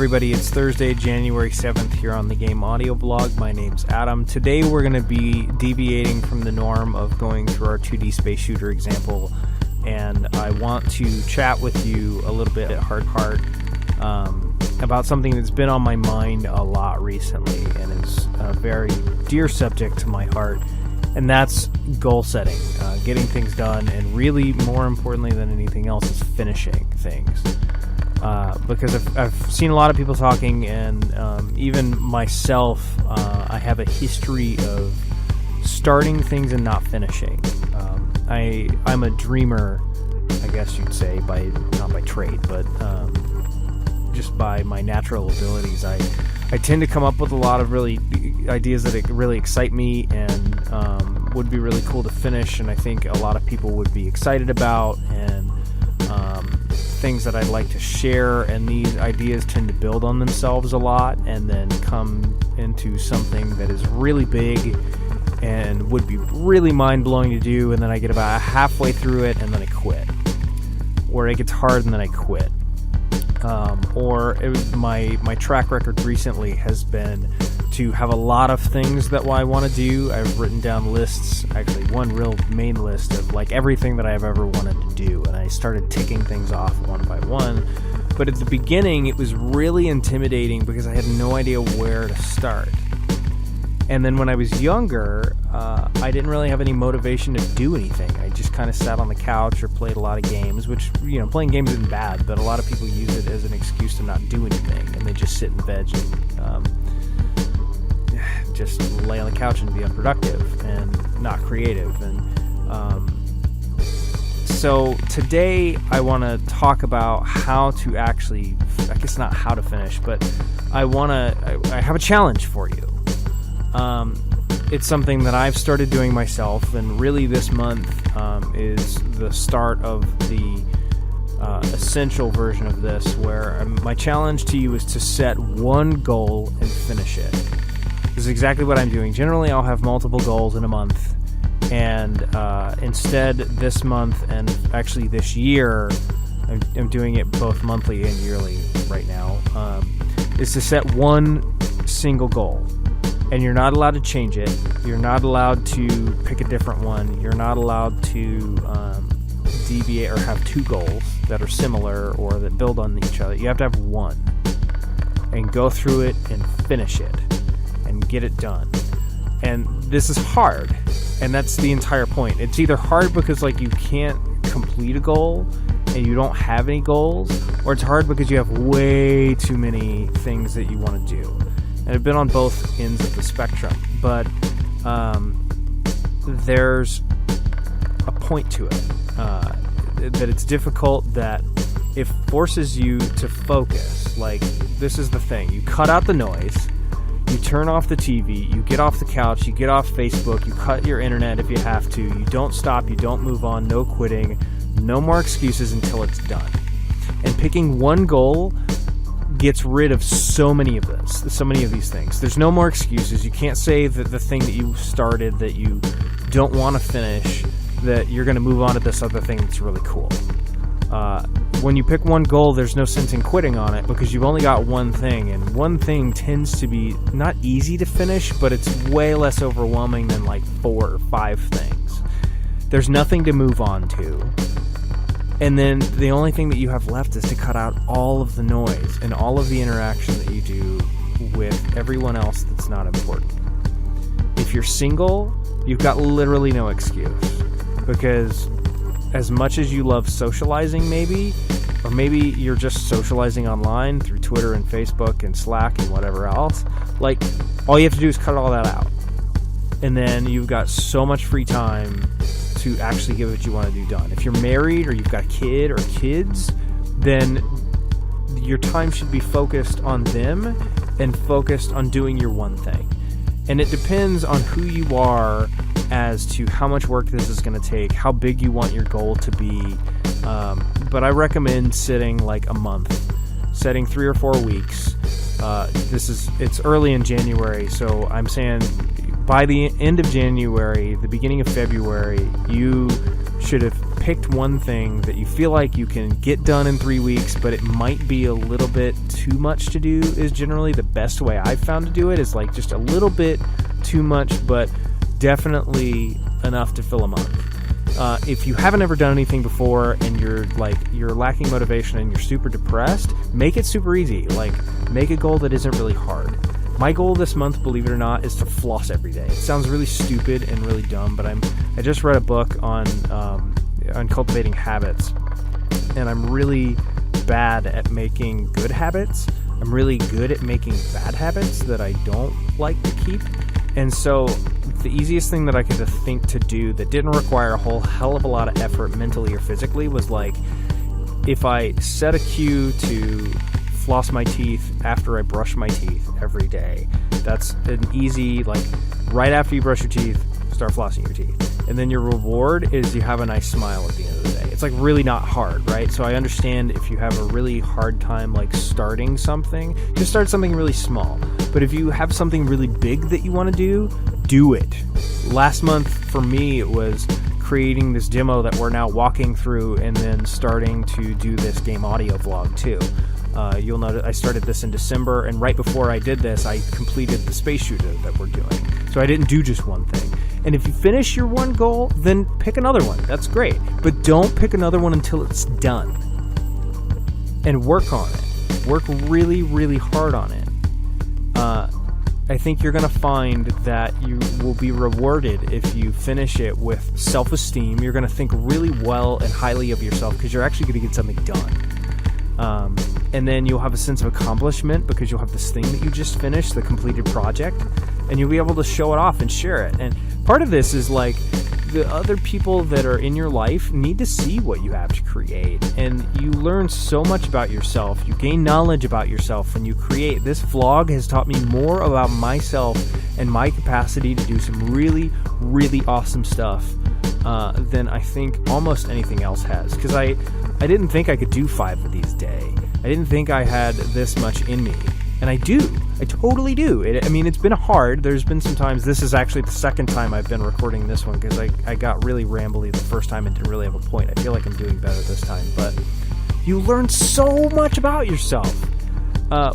everybody, it's Thursday, January 7th here on the Game Audio Vlog. My name's Adam. Today we're going to be deviating from the norm of going through our 2D space shooter example, and I want to chat with you a little bit at heart about something that's been on my mind a lot recently and is a very dear subject to my heart, and that's goal setting, getting things done, and really more importantly than anything else is finishing things. Because I've seen a lot of people talking, and even myself, I have a history of starting things and not finishing. I'm a dreamer, I guess you'd say, not by trade, but just by my natural abilities. I tend to come up with a lot of really ideas that really excite me and would be really cool to finish, and I think a lot of people would be excited about, and things that I'd like to share, and these ideas tend to build on themselves a lot and then come into something that is really big and would be really mind-blowing to do, and then I get about halfway through it and then I quit. Or it gets hard and then I quit. My track record recently has been to have a lot of things that I want to do. I've written down lists, actually one real main list of like everything that I've ever wanted to do, and I started ticking things off one by one. But at the beginning it was really intimidating because I had no idea where to start. And then when I was younger, I didn't really have any motivation to do anything. I just kind of sat on the couch or played a lot of games, which, playing games isn't bad, but a lot of people use it as an excuse to not do anything, and they just sit and veg and just lay on the couch and be unproductive and not creative. And so today I want to talk about how to actually, I guess not how to finish, but I have a challenge for you. It's something that I've started doing myself, and really this month is the start of the essential version of this, where my challenge to you is to set one goal and finish it. This is exactly what I'm doing. Generally, I'll have multiple goals in a month, and instead this month, and actually this year, I'm doing it both monthly and yearly right now, is to set one single goal. And you're not allowed to change it. You're not allowed to pick a different one. You're not allowed to deviate or have two goals that are similar or that build on each other. You have to have one. And go through it and finish it. And get it done. And this is hard. And that's the entire point. It's either hard because you can't complete a goal and you don't have any goals, or it's hard because you have way too many things that you want to do. And I've been on both ends of the spectrum, but there's a point to it, that it's difficult, that it forces you to focus. This is the thing. You cut out the noise, you turn off the TV, you get off the couch, you get off Facebook, you cut your internet if you have to, you don't stop, you don't move on, no quitting, no more excuses until it's done. And picking one goal gets rid of so many of these things. There's no more excuses. You can't say that the thing that you started that you don't want to finish, that you're going to move on to this other thing that's really cool. When you pick one goal, there's no sense in quitting on it because you've only got one thing, and one thing tends to be not easy to finish, but it's way less overwhelming than 4 or 5 things. There's nothing to move on to. And then the only thing that you have left is to cut out all of the noise and all of the interaction that you do with everyone else that's not important. If you're single, you've got literally no excuse. Because as much as you love socializing maybe, or maybe you're just socializing online through Twitter and Facebook and Slack and whatever else, all you have to do is cut all that out. And then you've got so much free time to actually get what you want to do done. If you're married or you've got a kid or kids, then your time should be focused on them and focused on doing your one thing. And it depends on who you are as to how much work this is going to take, how big you want your goal to be. But I recommend setting a month, setting 3 or 4 weeks. It's early in January, so I'm saying by the end of January, the beginning of February, you should have picked one thing that you feel like you can get done in 3 weeks, but it might be a little bit too much to do, is generally the best way I've found to do it, is like just a little bit too much, but definitely enough to fill a month. If you haven't ever done anything before and you're lacking motivation and you're super depressed, make it super easy. Like, make a goal that isn't really hard. My goal this month, believe it or not, is to floss every day. It sounds really stupid and really dumb, but I just read a book on cultivating habits, and I'm really bad at making good habits. I'm really good at making bad habits that I don't like to keep. And so the easiest thing that I could think to do that didn't require a whole hell of a lot of effort mentally or physically was like, if I set a cue to floss my teeth after I brush my teeth every day, that's an easy, like, right after you brush your teeth, start flossing your teeth. And then your reward is you have a nice smile at the end of the day. It's like really not hard, right? So I understand if you have a really hard time like starting something, just start something really small. But if you have something really big that you want to do it. Last month for me, it was creating this demo that we're now walking through and then starting to do this game audio vlog too. You'll notice I started this in December, and right before I did this, I completed the space shooter that we're doing. So I didn't do just one thing. And if you finish your one goal, then pick another one. That's great. But don't pick another one until it's done. And work on it. Work really, really hard on it. I think you're going to find that you will be rewarded if you finish it with self-esteem. You're going to think really well and highly of yourself because you're actually going to get something done. And then you'll have a sense of accomplishment because you'll have this thing that you just finished, the completed project, and you'll be able to show it off and share it. And part of this is like the other people that are in your life need to see what you have to create, and you learn so much about yourself. You gain knowledge about yourself when you create. This vlog has taught me more about myself and my capacity to do some really, really awesome stuff than I think almost anything else has, because I didn't think I could do 5 of these a day. I didn't think I had this much in me, and I do. I totally do. It's been hard. There's been some times. This is actually the second time I've been recording this one because I got really rambly the first time and didn't really have a point. I feel like I'm doing better this time, but you learn so much about yourself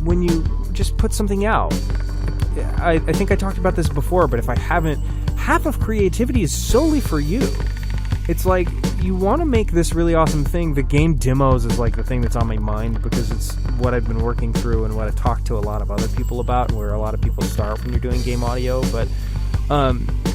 when you just put something out. I think I talked about this before, but if I haven't, half of creativity is solely for you. It's like, you want to make this really awesome thing. The game demos is like the thing that's on my mind because it's what I've been working through and what I talk to a lot of other people about, and where a lot of people start when you're doing game audio. But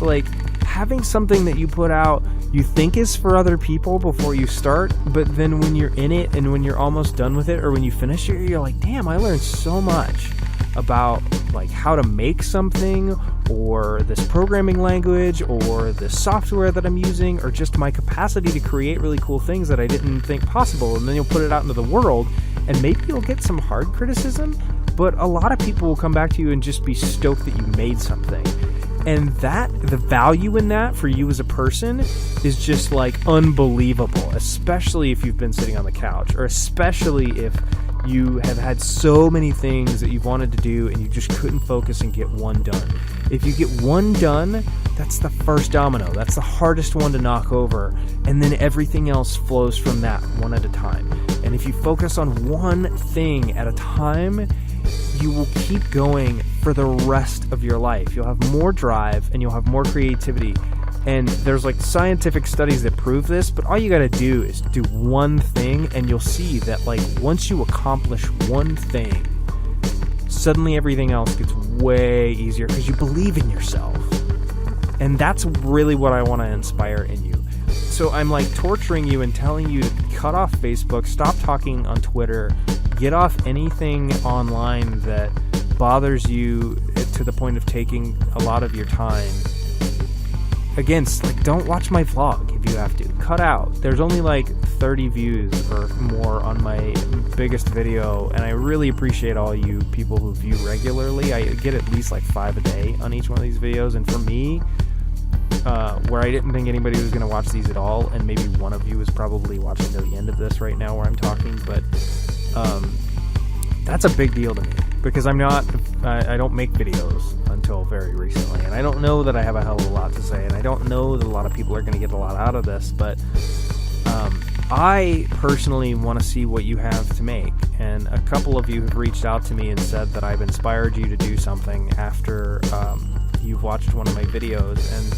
like having something that you put out you think is for other people before you start, but then when you're in it and when you're almost done with it or when you finish it, you're like, damn, I learned so much about like how to make something, or this programming language, or the software that I'm using, or just my capacity to create really cool things that I didn't think possible. And then you'll put it out into the world, and maybe you'll get some hard criticism, but a lot of people will come back to you and just be stoked that you made something. And that, the value in that for you as a person is just like unbelievable, especially if you've been sitting on the couch, or especially if you have had so many things that you've wanted to do and you just couldn't focus and get one done. If you get one done, that's the first domino. That's the hardest one to knock over. And then everything else flows from that one at a time. And if you focus on one thing at a time, you will keep going for the rest of your life. You'll have more drive and you'll have more creativity. And there's like scientific studies that prove this, but all you got to do is do one thing, and you'll see that like once you accomplish one thing, suddenly everything else gets way easier because you believe in yourself. And that's really what I want to inspire in you. So I'm like torturing you and telling you to cut off Facebook, stop talking on Twitter, get off anything online that bothers you to the point of taking a lot of your time. Again, like, don't watch my vlog if you have to. Cut out. There's only like 30 views or more on my biggest video, and I really appreciate all you people who view regularly. I get at least like 5 a day on each one of these videos, and for me, where I didn't think anybody was going to watch these at all, and maybe one of you is probably watching to the end of this right now where I'm talking, but that's a big deal to me, because I don't make videos until very recently, and I don't know that I have a hell of a lot to say, and I don't know that a lot of people are going to get a lot out of this, but I personally want to see what you have to make, and a couple of you have reached out to me and said that I've inspired you to do something after you've watched one of my videos, and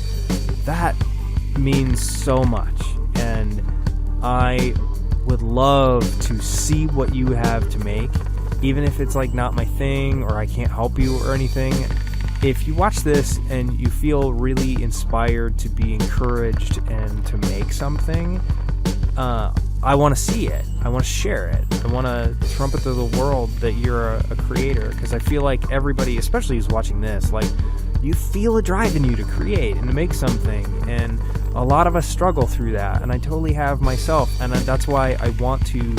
that means so much. And I would love to see what you have to make, even if it's like not my thing or I can't help you or anything. If you watch this and you feel really inspired to be encouraged and to make something, I want to see it. I want to share it. I want to trumpet to the world that you're a creator, because I feel like everybody, especially who's watching this, like, you feel a drive in you to create and to make something, and a lot of us struggle through that, and I totally have myself, and that's why I want to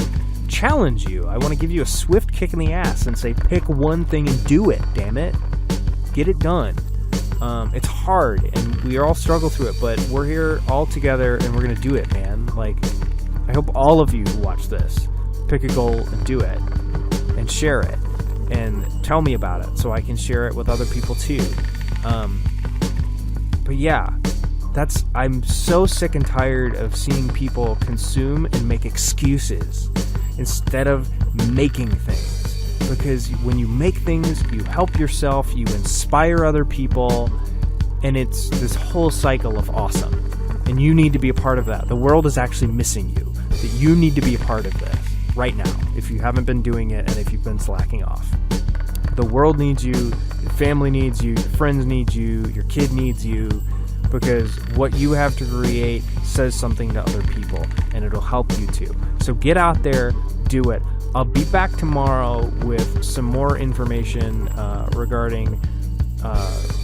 challenge you. I want to give you a swift kick in the ass and say, pick one thing and do it, damn it. Get it done. It's hard, and we all struggle through it, but we're here all together, and we're going to do it, man. Like, I hope all of you who watch this pick a goal and do it, and share it, and tell me about it so I can share it with other people too. But yeah, I'm so sick and tired of seeing people consume and make excuses instead of making things. Because when you make things, you help yourself, you inspire other people, and it's this whole cycle of awesome. And you need to be a part of that. The world is actually missing you. That you need to be a part of this right now, if you haven't been doing it and if you've been slacking off. The world needs you, your family needs you, your friends need you, your kid needs you, because what you have to create says something to other people, and it'll help you too. So get out there, do it. I'll be back tomorrow with some more information regarding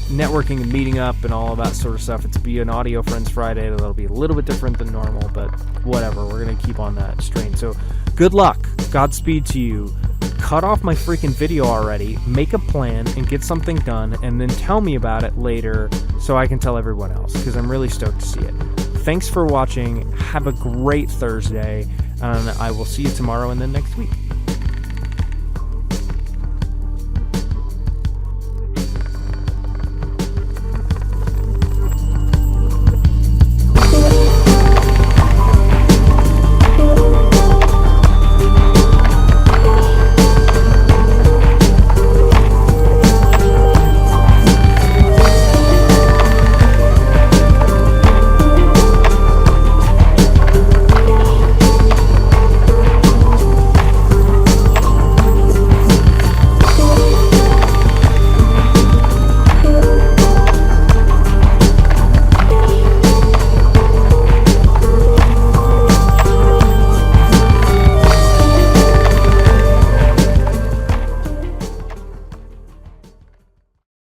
networking and meeting up and all of that sort of stuff. It's be an Audio Friends Friday that'll be a little bit different than normal, but whatever, we're gonna keep on that strain. So good luck, Godspeed to you. Cut off my freaking video already, make a plan and get something done, and then tell me about it later so I can tell everyone else, because I'm really stoked to see it. Thanks for watching. Have a great Thursday, and I will see you tomorrow and then next week.